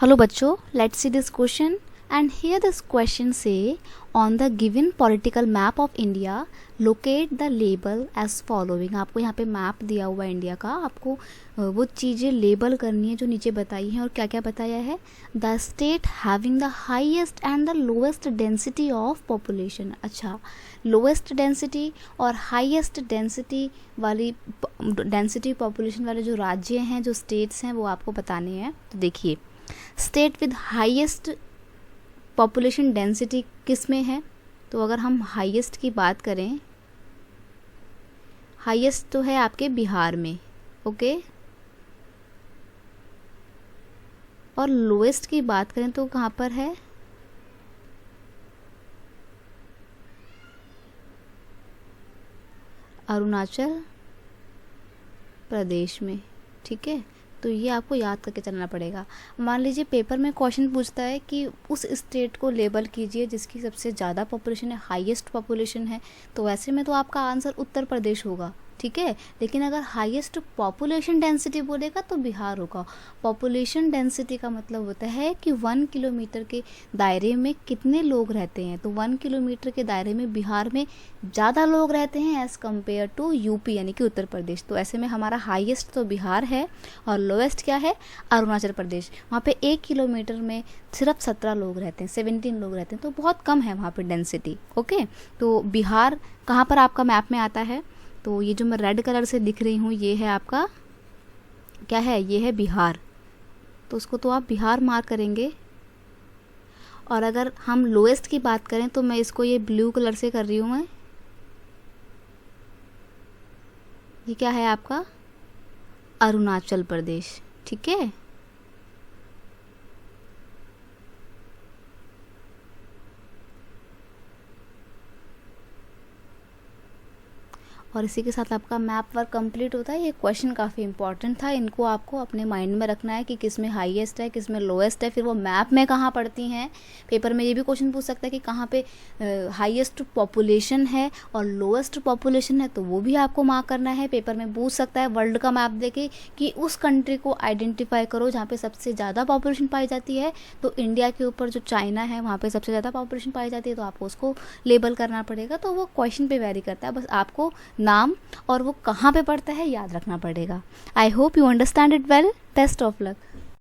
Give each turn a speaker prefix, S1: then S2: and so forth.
S1: Hello बच्चों, let's see this question. And here this question say, on the given political map of India, locate the label as following. आपको यहाँ पे map दिया हुआ है India का, आपको वो चीज़ें लेबल करनी है जो नीचे बताई हैं. और क्या क्या बताया है? The state having the highest and the lowest density of population. अच्छा, लोएस्ट डेंसिटी और हाईएस्ट डेंसिटी वाली पॉपुलेशन वाले जो राज्य हैं, जो स्टेट्स हैं, वो आपको बताने हैं. तो देखिए, state with highest population density किस में है? तो अगर हम हाईएस्ट की बात करें, हाईएस्ट तो है आपके बिहार में, ओके. और लोएस्ट की बात करें तो कहाँ पर है? अरुणाचल प्रदेश में. ठीक है, तो ये आपको याद करके चलना पड़ेगा. मान लीजिए पेपर में क्वेश्चन पूछता है कि उस स्टेट को लेबल कीजिए जिसकी सबसे ज़्यादा पॉपुलेशन है, हाईएस्ट पॉपुलेशन है. तो वैसे में तो आपका आंसर उत्तर प्रदेश होगा, ठीक है. लेकिन अगर हाईएस्ट पॉपुलेशन डेंसिटी बोलेगा तो बिहार होगा. पॉपुलेशन डेंसिटी का मतलब होता है कि 1 किलोमीटर के दायरे में कितने लोग रहते हैं. तो 1 किलोमीटर के दायरे में बिहार में ज़्यादा लोग रहते हैं एज़ कम्पेयर टू यूपी यानी कि उत्तर प्रदेश. तो ऐसे में हमारा हाईएस्ट तो बिहार है और लोएस्ट क्या है? अरुणाचल प्रदेश. वहाँ पे 1 किलोमीटर में सिर्फ 17 लोग रहते हैं, 17 लोग रहते हैं. तो बहुत कम है वहाँ पे डेंसिटी, ओके. तो बिहार कहाँ पर आपका मैप में आता है? तो ये जो मैं रेड कलर से लिख रही हूँ, ये है आपका क्या है? ये है बिहार. तो उसको तो आप बिहार मार्क करेंगे. और अगर हम लोएस्ट की बात करें तो मैं इसको ये ब्लू कलर से कर रही हूँ मैं. ये क्या है आपका? अरुणाचल प्रदेश. ठीक है. और इसी के साथ आपका मैप वर्क कंप्लीट होता है. ये क्वेश्चन काफ़ी इंपॉर्टेंट था, इनको आपको अपने माइंड में रखना है कि किस में हाईएस्ट है, किस में लोएस्ट है, फिर वो मैप में कहाँ पड़ती हैं. पेपर में ये भी क्वेश्चन पूछ सकता है कि कहाँ पे हाईएस्ट पॉपुलेशन है और लोएस्ट पॉपुलेशन है, तो वो भी आपको मार्क करना है. पेपर में पूछ सकता है वर्ल्ड का मैप देके कि उस कंट्री को आइडेंटिफाई करो जहाँ पर सबसे ज़्यादा पॉपुलेशन पाई जाती है. तो इंडिया के ऊपर जो चाइना है वहाँ पर सबसे ज़्यादा पॉपुलेशन पाई जाती है, तो आपको उसको लेबल करना पड़ेगा. तो वो क्वेश्चन पे वेरी करता है, बस आपको नाम और वो कहाँ पे पड़ता है याद रखना पड़ेगा. I hope you understand it well. Best of luck.